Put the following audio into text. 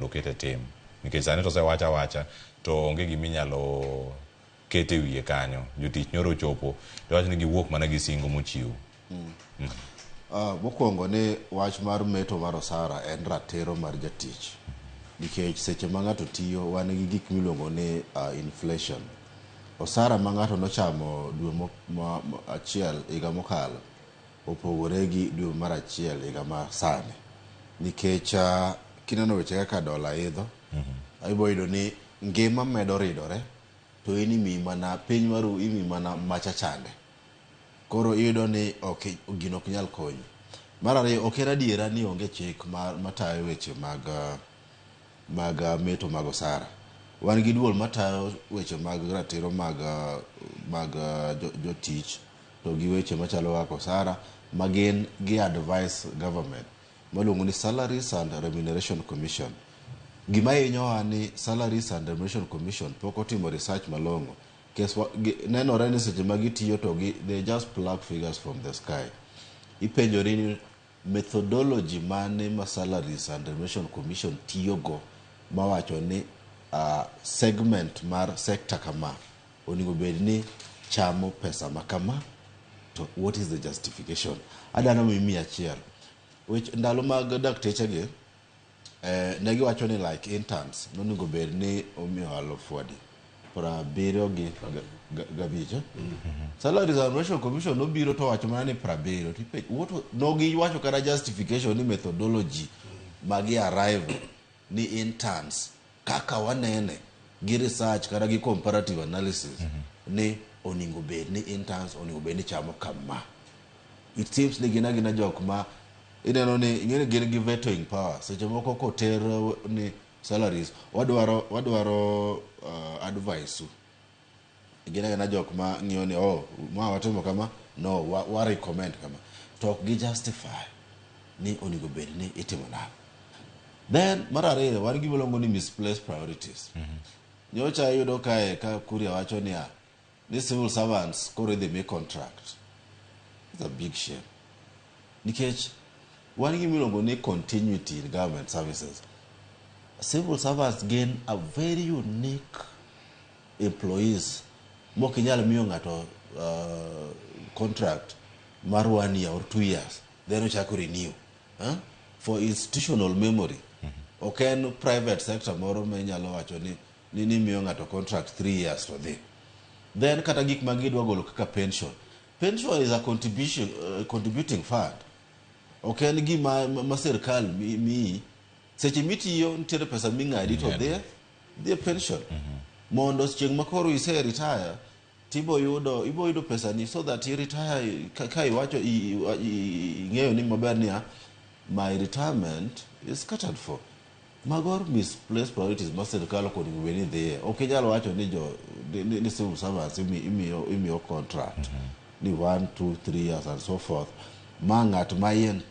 lokete tim nikech sani to wacha to onge giminyalo kete wiye kanyo. Jotich nyoro chopo to wach ni giwuok mana gi singo mochiw. Mokwongo ni wach mar meto mar osara en ratiro mar jatich, nikech seche ma ng'ato tiyo wan gi gik miluongo ni inflation. Osara ma ng'ato nochamo dwe achiel higa mokalo opogore gi dwe mar achiel higa ma sani, nikech kineno weche kaka dola idho, iboyudo ni ngima medo ridore, to in imi mana piny maru imi mana macha chande, koro iyudo ni gino ok nyal konyi. Mar ariyo, ok en adiera ni onge chik matayo weche mag meto mag osara. Wan gi duol matayo weche mag ratiro mag jotich to gi weche machalo kaka osara ma gin gi advice government maluongo ni Salaries and Remuneration Commission. Gima hinyowa ni Salaries and Remuneration Commission pok otimo research malong'o. Nenore ni seche ma gitiyo to they just plug figures from the sky. Ipenjori ni methodology mane ma Salaries and Remuneration Commission tiyogo mawacho ni segment mar sector kama onego bed ni chamo pesa makama, to what is the justification? Adano mimi achiel which ndalo mag dakteche gi ne giwacho ni like interns nonego bed ni omiyo 70,000 Salaries and Remuneration Commission nobiro to wacho mana ni 70. Nogiwacho kata justification ni methodology magi arrive ni interns kaka wanene gi research kata gi comparative analysis ni onego bed ni interns onego bed ni chamo kama. It seems ni gina jok ma ineno ni ing'eni gin gi vetoing power. Seche moko koter ni salaries wadwaro advice gina jok ma ng'iyo ni ma watimo kama, no wa recommend kama, to ok gi justify ni onego bed ni itimo nako. Then mar ariyo wan gima luongo ni misplaced priorities. Nyocha yudo ka Kuria wacho ni civil servants koro idhi mi contract. It's a big shame. Nikech wan gima iluongo ni continuity in government services. Civil servants gain a very unique employees. Mok inyal miyo ng'ato contract mar 1 year or 2 years then ochako renew for institutional memory. Ok en private sector moro ma inyalo wacho ni miyo ng'ato contract 3 years to dhi. Then kata gik ma gidwa golo kaka pension is a contributing fund. Ok en gima sirkal mi seche mitiyo nitiere pesa ming'adi to dhi pension. Mondo chieng' makoro ise retire tibo yudo pesa ni so that you retire ka iwacho ing'eyo ni maber ni my retirement is catered for. Magor misplaced priorities ma sirkal kod gwini dhiye. Ok inyalo wacho ni civil servants imiyo contract ni 1, 2, 3 years and so forth. Ma ng'at ma yen